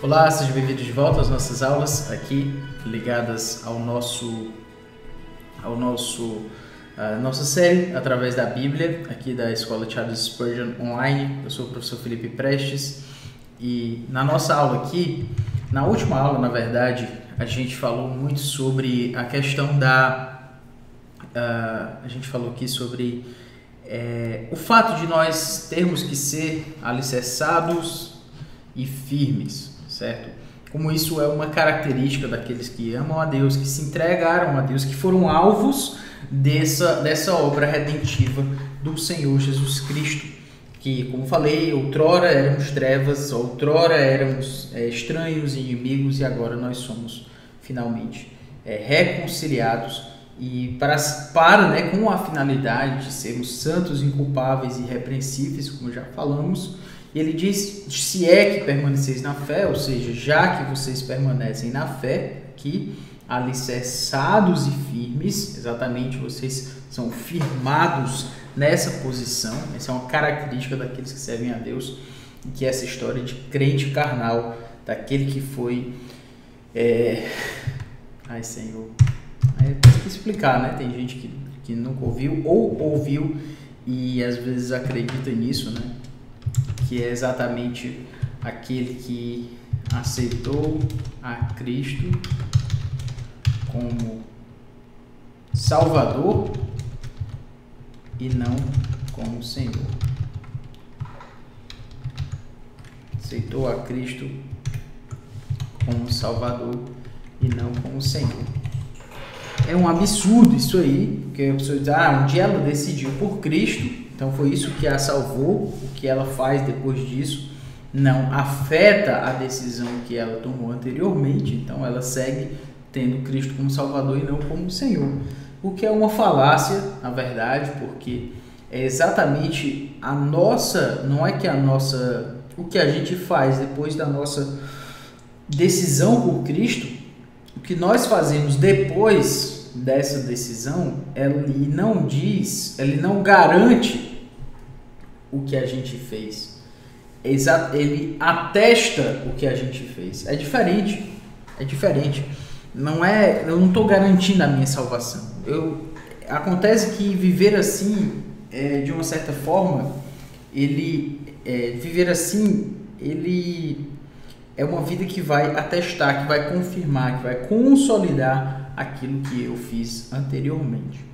Olá, sejam bem-vindos de volta às nossas aulas aqui ligadas ao nossa série através da Bíblia aqui da Escola Charles Spurgeon Online. Eu sou o professor Felipe Prestes e na nossa aula aqui, na última aula, na verdade, a gente falou muito sobre a questão a gente falou aqui sobre o fato de nós termos que ser alicerçados e firmes, certo? Como isso é uma característica daqueles que amam a Deus, que se entregaram a Deus, que foram alvos dessa obra redentiva do Senhor Jesus Cristo, que, como falei, outrora éramos trevas, outrora éramos estranhos e inimigos, e agora nós somos finalmente reconciliados, e com a finalidade de sermos santos, inculpáveis e irrepreensíveis, como já falamos. E ele diz, se é que permaneceis na fé, ou seja, já que vocês permanecem na fé, que alicerçados e firmes, exatamente, vocês são firmados nessa posição. Essa é uma característica daqueles que servem a Deus, que é essa história de crente carnal, daquele que foi... Ai, Senhor... tem que explicar, né? Tem gente que nunca ouviu ou ouviu e às vezes acredita nisso, né? Que é exatamente aquele que aceitou a Cristo como Salvador e não como Senhor. Aceitou a Cristo como Salvador e não como Senhor. É um absurdo isso aí, porque a pessoa diz, um dia ela decidiu por Cristo, então foi isso que a salvou. O que ela faz depois disso não afeta a decisão que ela tomou anteriormente, então ela segue tendo Cristo como Salvador e não como Senhor, o que é uma falácia, na verdade, porque é exatamente o que a gente faz depois da nossa decisão por Cristo. O que nós fazemos depois dessa decisão, ele não garante o que a gente fez. Ele atesta o que a gente fez. É diferente. Eu não estou garantindo a minha salvação. Acontece que viver assim, de uma certa forma, viver assim, ele é uma vida que vai atestar, que vai confirmar, que vai consolidar aquilo que eu fiz anteriormente.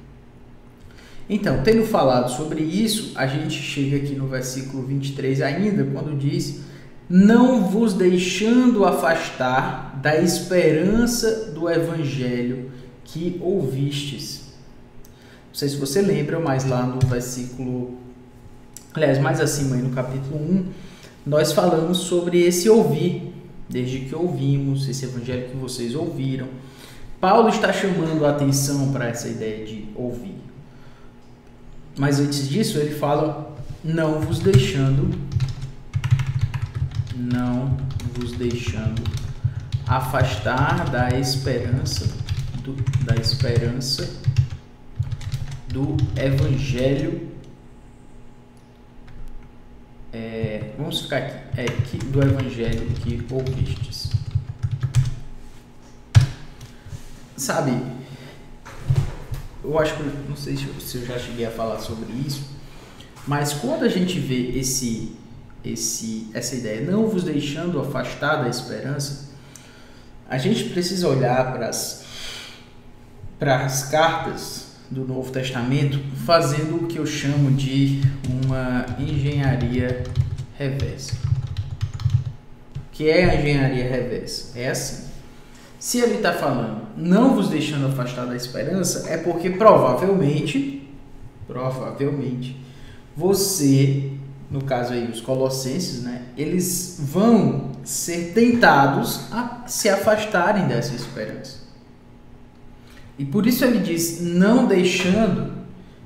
Então, tendo falado sobre isso, a gente chega aqui no versículo 23 ainda, quando diz: não vos deixando afastar da esperança do evangelho que ouvistes. Não sei se você lembra, mas lá no versículo, aliás, mais acima aí no capítulo 1, nós falamos sobre esse ouvir, desde que ouvimos, esse evangelho que vocês ouviram. Paulo está chamando a atenção para essa ideia de ouvir. Mas antes disso, ele fala, não vos deixando afastar da esperança do evangelho. Vamos ficar aqui, do evangelho que ouvistes. Sabe, eu acho que, não sei se eu já cheguei a falar sobre isso, mas quando a gente vê essa ideia, não vos deixando afastar da esperança, a gente precisa olhar para as cartas do Novo Testamento fazendo o que eu chamo de uma engenharia reversa. O que é a engenharia reversa? É assim. Se ele está falando, não vos deixando afastar da esperança, é porque provavelmente, você, no caso aí os colossenses, né, eles vão ser tentados a se afastarem dessa esperança. E por isso ele diz, não deixando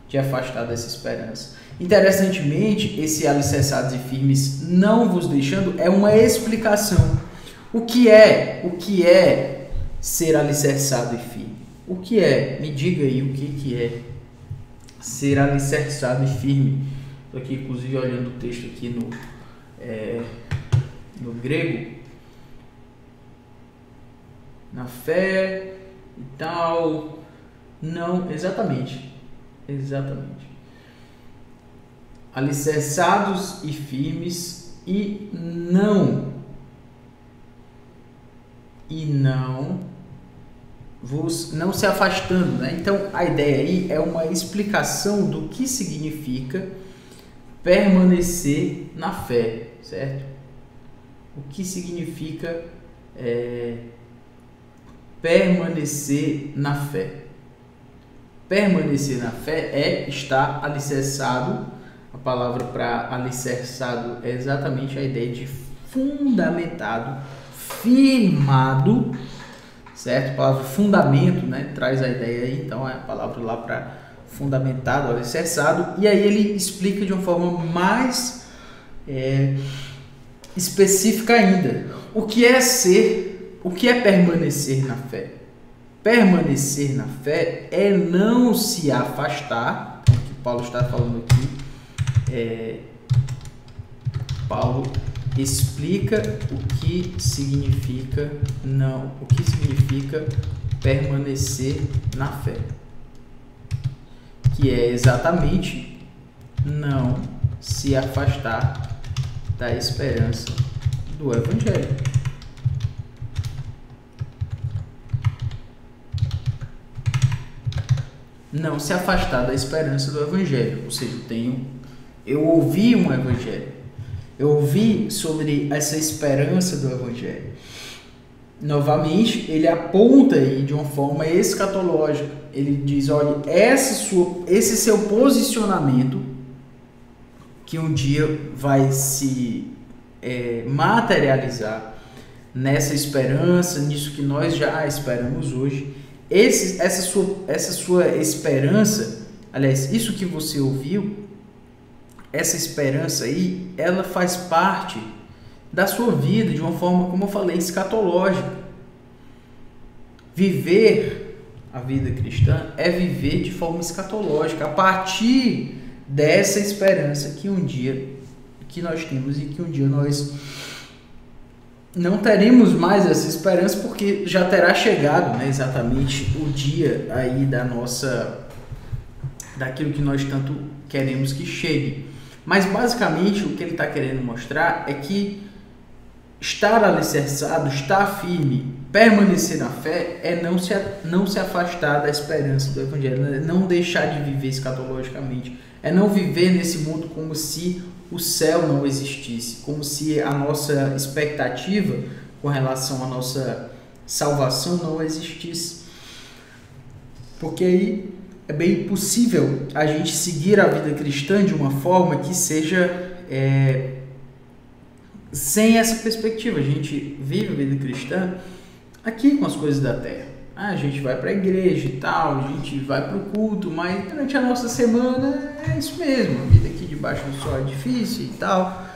de afastar dessa esperança. Interessantemente, esse alicerçados e firmes, não vos deixando, é uma explicação. O que é ser alicerçado e firme? O que é? Me diga aí o que é ser alicerçado e firme. Estou aqui, inclusive, olhando o texto aqui no grego. na fé e tal. Não, exatamente. Alicerçados e firmes e não se afastando, né? Então a ideia aí é uma explicação do que significa permanecer na fé, certo? O que significa permanecer na fé? Permanecer na fé é estar alicerçado. A palavra para alicerçado é exatamente a ideia de fundamentado, firmado, certo? A palavra fundamento, né, traz a ideia aí, então é a palavra lá para fundamentado, alicerçado, e aí ele explica de uma forma mais específica ainda o que é permanecer na fé. Permanecer na fé é não se afastar, o que Paulo está falando aqui. Paulo explica o que significa permanecer na fé, que é exatamente não se afastar da esperança do Evangelho. Não se afastar da esperança do Evangelho, ou seja, eu ouvi um Evangelho, eu ouvi sobre essa esperança do Evangelho. Novamente, ele aponta aí de uma forma escatológica. Ele diz, olha, esse seu posicionamento, que um dia vai se materializar nessa esperança, nisso que nós já esperamos hoje. Essa sua esperança, aliás, isso que você ouviu, essa esperança aí, ela faz parte da sua vida de uma forma, como eu falei, escatológica. Viver a vida cristã é viver de forma escatológica, a partir dessa esperança que nós temos, e que um dia nós não teremos mais essa esperança, porque já terá chegado, né, exatamente o dia aí daquilo que nós tanto queremos que chegue. Mas basicamente o que ele está querendo mostrar é que estar alicerçado, estar firme, permanecer na fé é não se afastar da esperança do Evangelho, é não deixar de viver escatologicamente, é não viver nesse mundo como se o céu não existisse, como se a nossa expectativa com relação à nossa salvação não existisse. Porque aí é bem possível a gente seguir a vida cristã de uma forma que seja sem essa perspectiva. A gente vive a vida cristã aqui com as coisas da terra. A gente vai para a igreja e tal, a gente vai para o culto, mas durante a nossa semana é isso mesmo. A vida aqui debaixo do sol é difícil e tal.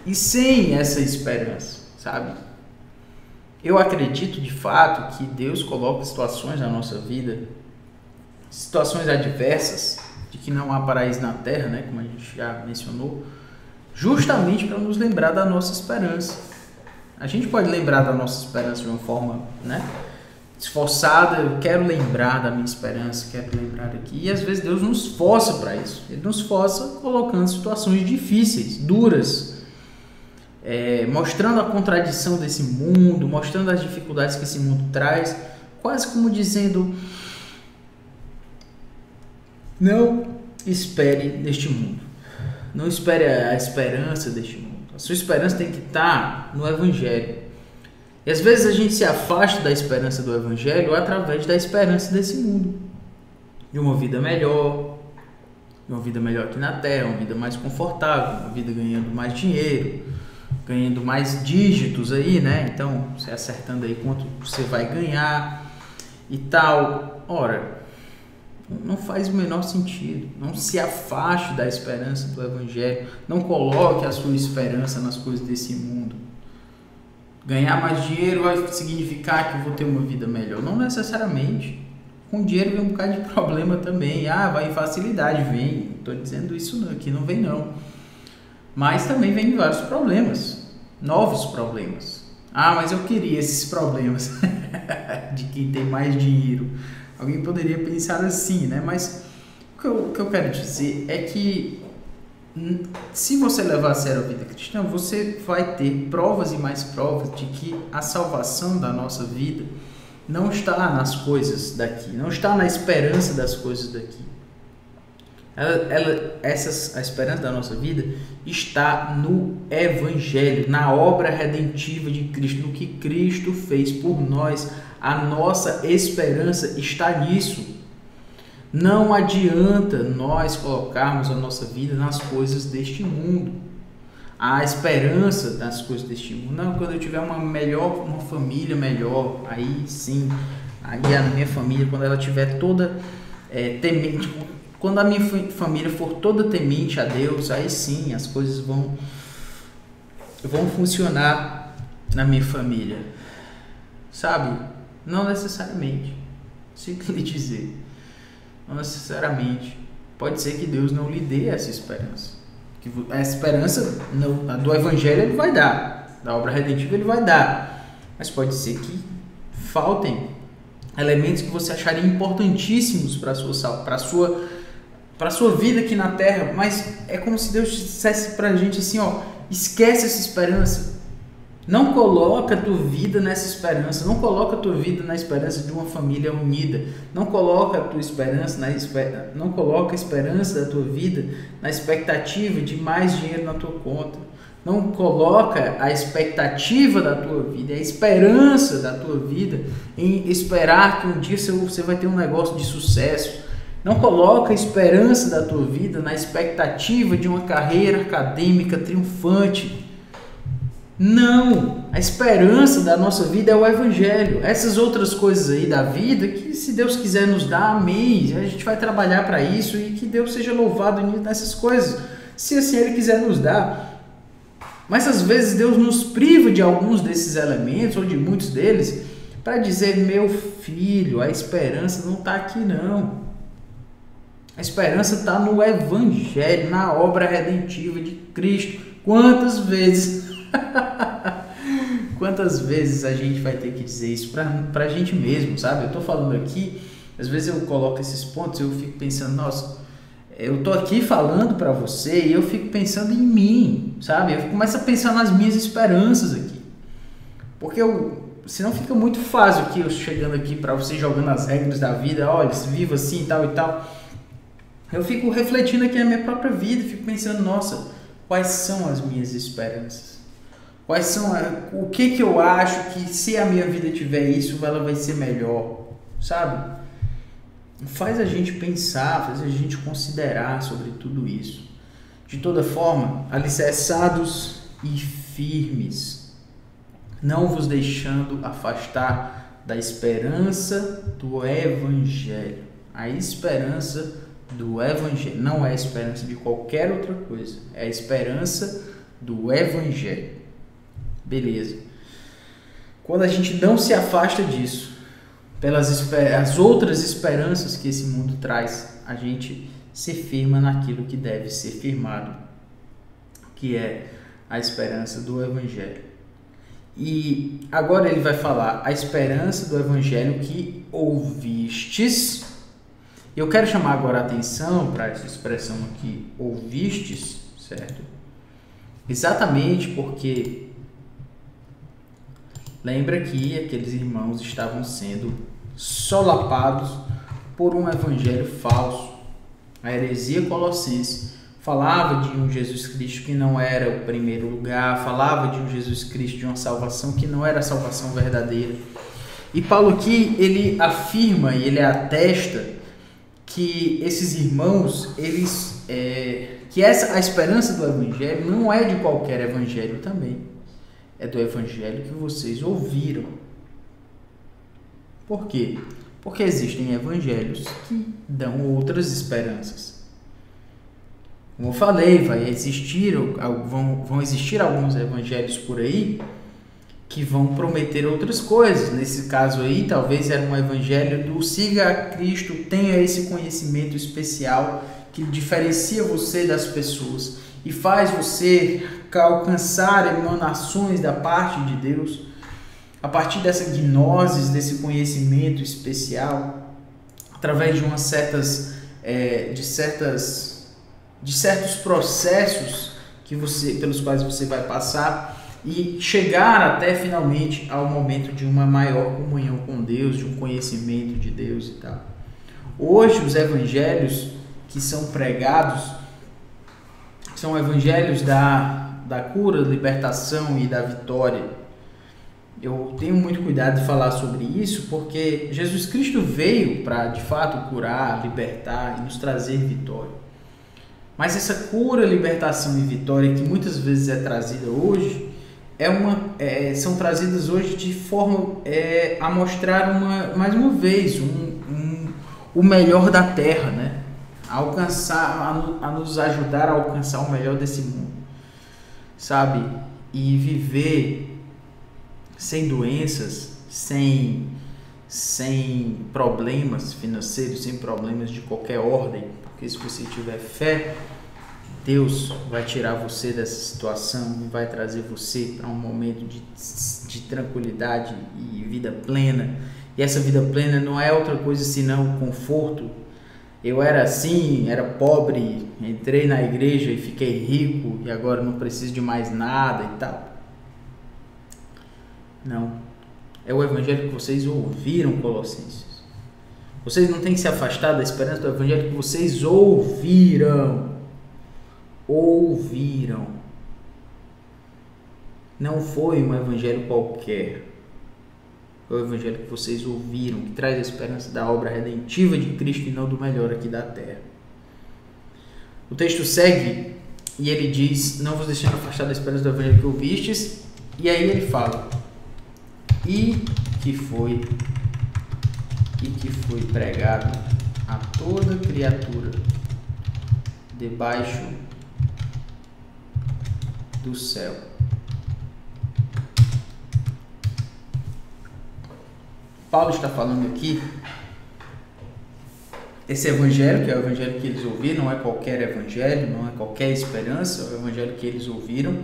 E sem essa esperança, sabe? Eu acredito de fato que Deus coloca situações na nossa vida, situações adversas, de que não há paraíso na terra, né, como a gente já mencionou, justamente para nos lembrar da nossa esperança. A gente pode lembrar da nossa esperança de uma forma, né, esforçada. Eu quero lembrar da minha esperança, quero lembrar aqui. E às vezes Deus nos força para isso. Ele nos força colocando situações difíceis, duras, mostrando a contradição desse mundo, mostrando as dificuldades que esse mundo traz, quase como dizendo: não espere neste mundo. Não espere a esperança deste mundo. A sua esperança tem que estar no Evangelho. E às vezes a gente se afasta da esperança do Evangelho através da esperança desse mundo. De uma vida melhor, aqui na Terra, uma vida mais confortável, uma vida ganhando mais dinheiro, ganhando mais dígitos aí, né? Então, você acertando aí quanto você vai ganhar e tal. Ora, não faz o menor sentido. Não se afaste da esperança do Evangelho. Não coloque a sua esperança nas coisas desse mundo. Ganhar mais dinheiro vai significar que eu vou ter uma vida melhor. Não necessariamente. Com dinheiro vem um bocado de problema também. Vai em facilidade, vem. Não estou dizendo isso não, aqui não vem não. Mas também vem vários problemas. Novos problemas. Mas eu queria esses problemas. de quem tem mais dinheiro. Alguém poderia pensar assim, né? Mas o que eu quero dizer é que se você levar a sério a vida cristã, você vai ter provas e mais provas de que a salvação da nossa vida não está nas coisas daqui, não está na esperança das coisas daqui. A esperança da nossa vida está no Evangelho, na obra redentiva de Cristo, no que Cristo fez por nós. A nossa esperança está nisso. Não adianta nós colocarmos a nossa vida nas coisas deste mundo. A esperança das coisas deste mundo. Não, quando eu tiver uma família melhor, aí sim, aí a minha família, quando ela tiver toda temente, quando a minha família for toda temente a Deus, aí sim as coisas vão funcionar na minha família. Sabe? Não necessariamente. Sinto lhe dizer. Não necessariamente. Pode ser que Deus não lhe dê essa esperança. A esperança do Evangelho Ele vai dar. Da obra redentiva Ele vai dar. Mas pode ser que faltem elementos que você acharia importantíssimos para a sua vida aqui na Terra. Mas é como se Deus dissesse para a gente assim, ó, esquece essa esperança. Não coloca a tua vida nessa esperança. Não coloca a tua vida na esperança de uma família unida. Não coloca a tua esperança não coloca a esperança da tua vida na expectativa de mais dinheiro na tua conta. Não coloca a expectativa da tua vida, a esperança da tua vida em esperar que um dia você vai ter um negócio de sucesso. Não coloca a esperança da tua vida na expectativa de uma carreira acadêmica triunfante. Não, a esperança da nossa vida é o Evangelho. Essas outras coisas aí da vida, que se Deus quiser nos dar, amém. A gente vai trabalhar para isso e que Deus seja louvado nessas coisas, se assim Ele quiser nos dar. Mas às vezes Deus nos priva de alguns desses elementos, ou de muitos deles, para dizer, meu filho, a esperança não está aqui não. A esperança está no Evangelho, na obra redentiva de Cristo. Quantas vezes a gente vai ter que dizer isso pra gente mesmo, sabe? Eu tô falando aqui, às vezes eu coloco esses pontos e eu fico pensando, nossa, eu tô aqui falando pra você e eu fico pensando em mim, sabe? Eu começo a pensar nas minhas esperanças aqui. Porque senão fica muito fácil aqui, eu chegando aqui pra você, jogando as regras da vida, olha, viva assim, tal e tal. Eu fico refletindo aqui na minha própria vida, fico pensando, nossa, quais são as minhas esperanças? Quais são o que eu acho que se a minha vida tiver isso, ela vai ser melhor, sabe? Faz a gente pensar, faz a gente considerar sobre tudo isso. De toda forma, alicerçados e firmes, não vos deixando afastar da esperança do Evangelho. A esperança do Evangelho, não é a esperança de qualquer outra coisa, é a esperança do Evangelho. Beleza. Quando a gente não se afasta disso, as outras esperanças que esse mundo traz, a gente se firma naquilo que deve ser firmado, que é a esperança do Evangelho. E agora ele vai falar a esperança do Evangelho que ouvistes. Eu quero chamar agora a atenção para essa expressão aqui, ouvistes, certo? Exatamente porque lembra que aqueles irmãos estavam sendo solapados por um evangelho falso. A heresia colossense falava de um Jesus Cristo que não era o primeiro lugar, falava de um Jesus Cristo, de uma salvação que não era a salvação verdadeira. E Paulo aqui, ele afirma e ele atesta que esses irmãos, a esperança do evangelho não é de qualquer evangelho também. É do evangelho que vocês ouviram. Por quê? Porque existem evangelhos que dão outras esperanças. Como eu falei, vão existir alguns evangelhos por aí que vão prometer outras coisas. Nesse caso aí, talvez era um evangelho do siga a Cristo, tenha esse conhecimento especial que diferencia você das pessoas e faz você alcançar emanações da parte de Deus. a partir dessa gnose, desse conhecimento especial, através de umas certos processos pelos quais você vai passar e chegar até finalmente ao momento de uma maior comunhão com Deus, de um conhecimento de Deus e tal. Hoje os evangelhos que são pregados são evangelhos da cura, libertação e da vitória. Eu tenho muito cuidado de falar sobre isso porque Jesus Cristo veio para de fato curar, libertar e nos trazer vitória. Mas essa cura, libertação e vitória que muitas vezes é trazida hoje são trazidas hoje de forma a mostrar mais uma vez o melhor da terra, né? A nos ajudar a alcançar o melhor desse mundo, sabe? E viver sem doenças, sem problemas financeiros, sem problemas de qualquer ordem, porque se você tiver fé, Deus vai tirar você dessa situação e vai trazer você para um momento de tranquilidade e vida plena. E essa vida plena não é outra coisa senão conforto. Eu era assim, era pobre, entrei na igreja e fiquei rico e agora não preciso de mais nada e tal. Não. É o evangelho que vocês ouviram, Colossenses. Vocês não têm que se afastar da esperança do evangelho que vocês ouviram. Não foi um evangelho qualquer. Foi o evangelho que vocês ouviram, que traz a esperança da obra redentiva de Cristo e não do melhor aqui da terra. O texto segue e ele diz: não vos deixando afastar da esperança do evangelho que ouvistes. E aí ele fala: e que foi pregado a toda criatura debaixo do céu. Paulo está falando aqui, esse evangelho, que é o evangelho que eles ouviram, não é qualquer evangelho, não é qualquer esperança, é o evangelho que eles ouviram,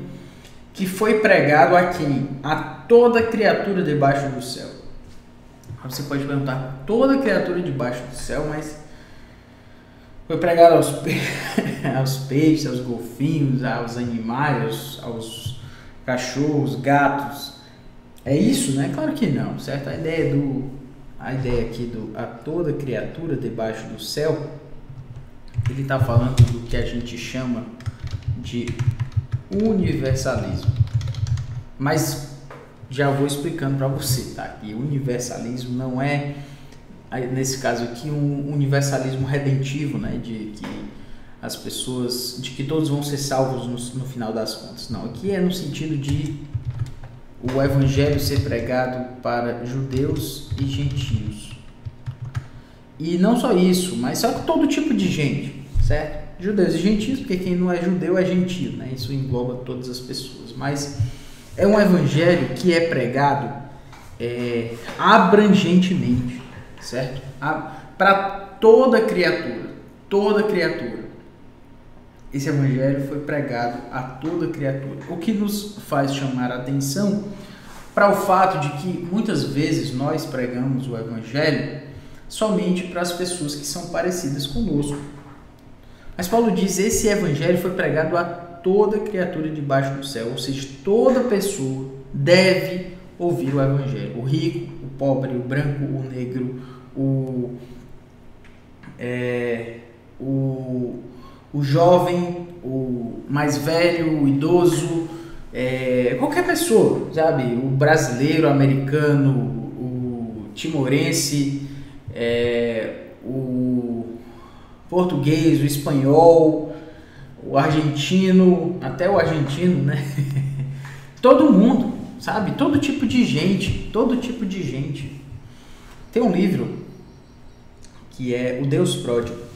que foi pregado a quem? A toda criatura debaixo do céu. Você pode perguntar, toda criatura debaixo do céu, mas foi pregado aos peixes, aos golfinhos, aos animais, aos cachorros, gatos. É isso, né? Claro que não, certo? A ideia aqui a toda criatura debaixo do céu, ele está falando do que a gente chama de universalismo. Mas já vou explicando para você, tá? Que universalismo não é, nesse caso aqui, um universalismo redentivo, né? De que todos vão ser salvos no final das contas. Não, aqui é no sentido de o evangelho ser pregado para judeus e gentios. E não só isso, mas só que todo tipo de gente, certo? Judeus e gentios, porque quem não é judeu é gentio, né? Isso engloba todas as pessoas. Mas é um evangelho que é pregado abrangentemente, certo? Para toda criatura, toda criatura. Esse evangelho foi pregado a toda criatura, o que nos faz chamar a atenção para o fato de que muitas vezes nós pregamos o evangelho somente para as pessoas que são parecidas conosco. Mas Paulo diz: esse evangelho foi pregado a toda criatura debaixo do céu, ou seja, toda pessoa deve ouvir o evangelho. O rico, o pobre, o branco, o negro, o jovem, o mais velho, o idoso, qualquer pessoa, sabe? O brasileiro, o americano, o timorense, o português, o espanhol, o argentino, até o argentino, né? Todo mundo, sabe? Todo tipo de gente, todo tipo de gente. Tem um livro que é O Deus Pródigo.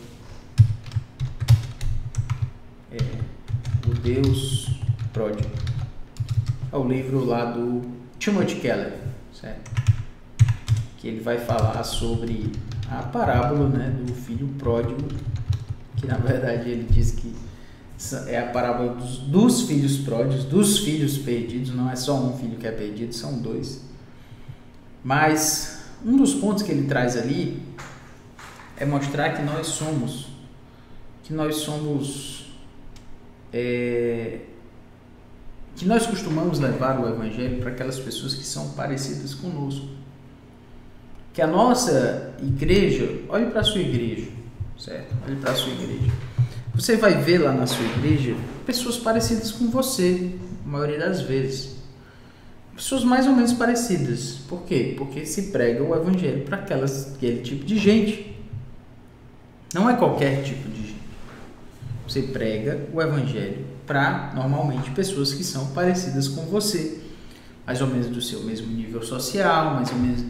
O Deus Pródigo. É o livro lá do Timothy Keller, certo? Que ele vai falar sobre a parábola, né, do filho pródigo, que na verdade ele diz que é a parábola dos filhos pródigos, dos filhos perdidos. Não é só um filho que é perdido, são dois. Mas um dos pontos que ele traz ali é mostrar que nós somos que nós costumamos levar o evangelho para aquelas pessoas que são parecidas conosco. Que a nossa igreja, olhe para a sua igreja, certo? Olhe para a sua igreja. Você vai ver lá na sua igreja pessoas parecidas com você, a maioria das vezes. Pessoas mais ou menos parecidas. Por quê? Porque se prega o evangelho para aquele tipo de gente. Não é qualquer tipo de gente. Você prega o evangelho para, normalmente, pessoas que são parecidas com você. Mais ou menos do seu mesmo nível social, mais ou menos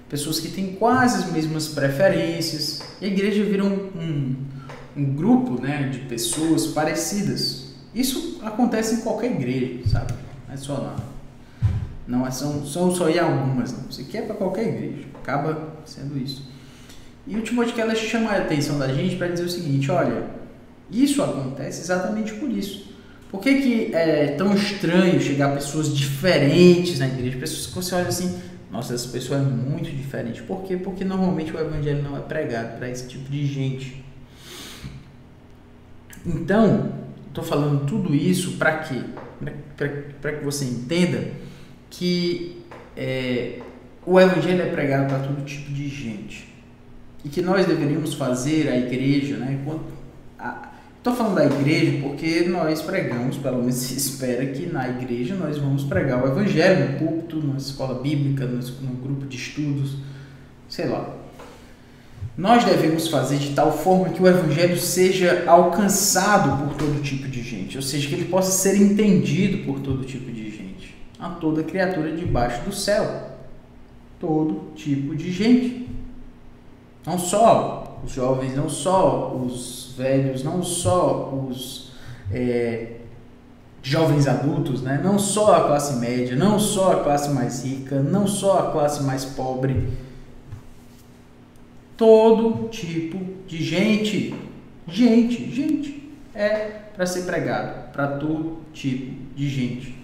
pessoas que têm quase as mesmas preferências. E a igreja vira um grupo, né, de pessoas parecidas. Isso acontece em qualquer igreja, sabe? Não é só lá. Não são só em algumas, não. Isso aqui é para qualquer igreja. Acaba sendo isso. E o Timóteo Keller chama a atenção da gente para dizer o seguinte: olha, isso acontece exatamente por isso. Por que é tão estranho chegar pessoas diferentes na igreja? Pessoas que você olha assim, nossa, essa pessoa é muito diferente. Por quê? Porque normalmente o evangelho não é pregado para esse tipo de gente. Então, estou falando tudo isso para quê? Para que você entenda que o evangelho é pregado para todo tipo de gente. E que nós deveríamos fazer a igreja, né? Estou falando da igreja porque nós pregamos, pelo menos se espera que na igreja nós vamos pregar o evangelho no púlpito, na escola bíblica, no grupo de estudos, sei lá. Nós devemos fazer de tal forma que o evangelho seja alcançado por todo tipo de gente, ou seja, que ele possa ser entendido por todo tipo de gente, a toda criatura debaixo do céu, todo tipo de gente. Não só os jovens, não só os velhos, não só os jovens adultos, né? Não só a classe média, não só a classe mais rica, não só a classe mais pobre. Todo tipo de gente. Gente é para ser pregado, para todo tipo de gente.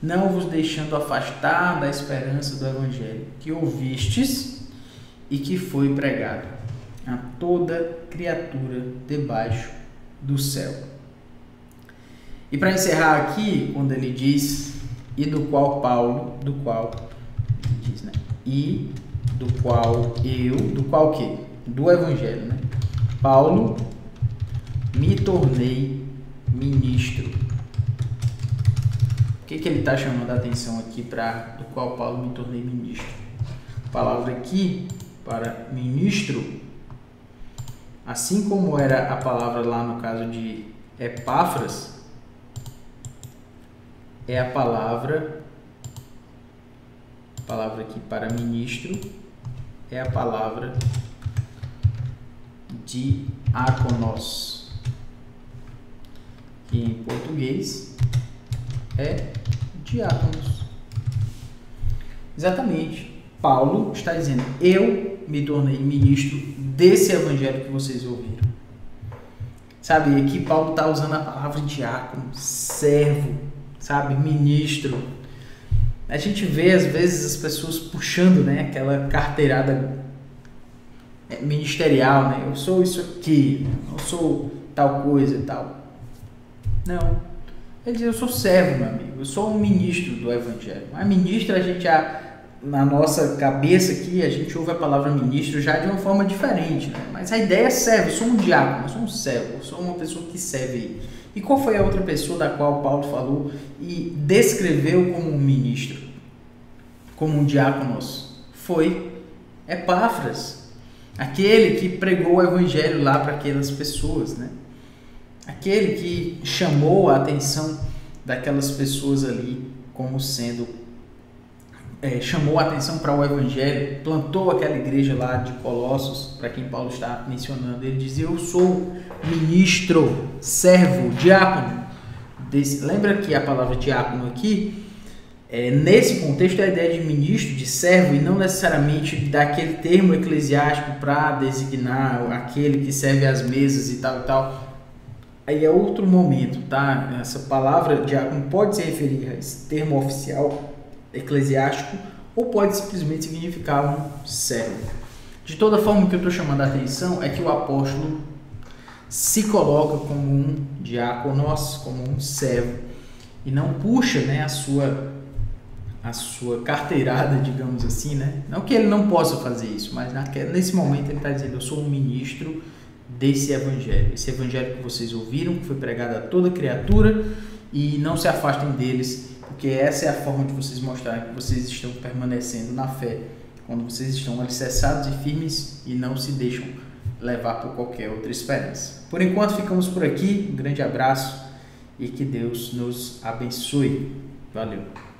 Não vos deixando afastar da esperança do evangelho que ouvistes e que foi pregado a toda criatura debaixo do céu. E para encerrar aqui, quando ele diz, e do qual diz, né? E do qual o quê? Do evangelho, né? Paulo, me tornei ministro. O que ele está chamando a atenção aqui para do qual Paulo me tornei ministro? A palavra aqui para ministro, assim como era a palavra lá no caso de Epáfras, é a palavra aqui para ministro é a palavra diáconos, que em português é diáconos. Exatamente. Paulo está dizendo, eu me tornei ministro desse evangelho que vocês ouviram. Sabe, aqui Paulo está usando a palavra diácono, servo, sabe, ministro. A gente vê às vezes as pessoas puxando, né, aquela carteirada ministerial, né? Eu sou isso aqui, eu sou tal coisa e tal. Não. Ele diz, eu sou servo, meu amigo, eu sou um ministro do evangelho. Mas ministro, a gente já, na nossa cabeça aqui, a gente ouve a palavra ministro já de uma forma diferente, né? Mas a ideia é servo, eu sou um diácono, eu sou um servo, eu sou uma pessoa que serve. E qual foi a outra pessoa da qual Paulo falou e descreveu como um ministro, como um diáconos? Foi Epáfras, aquele que pregou o evangelho lá para aquelas pessoas, né? Aquele que chamou a atenção daquelas pessoas ali como sendo, chamou a atenção para o evangelho, plantou aquela igreja lá de Colossos, para quem Paulo está mencionando. Ele dizia, eu sou ministro, servo, diácono. Lembra que a palavra diácono aqui, nesse contexto, é a ideia de ministro, de servo, e não necessariamente daquele termo eclesiástico para designar aquele que serve às mesas e tal e tal. Aí é outro momento, tá? Essa palavra diácono pode se referir a esse termo oficial eclesiástico ou pode simplesmente significar um servo. De toda forma, o que eu estou chamando a atenção é que o apóstolo se coloca como um diáconos, como um servo, e não puxa, né, a sua carteirada, digamos assim, né? Não que ele não possa fazer isso, mas nesse momento ele está dizendo: eu sou um ministro desse evangelho, esse evangelho que vocês ouviram, que foi pregado a toda criatura, e não se afastem deles, porque essa é a forma de vocês mostrarem que vocês estão permanecendo na fé, quando vocês estão alicerçados e firmes e não se deixam levar por qualquer outra esperança. Por enquanto ficamos por aqui, um grande abraço e que Deus nos abençoe. Valeu!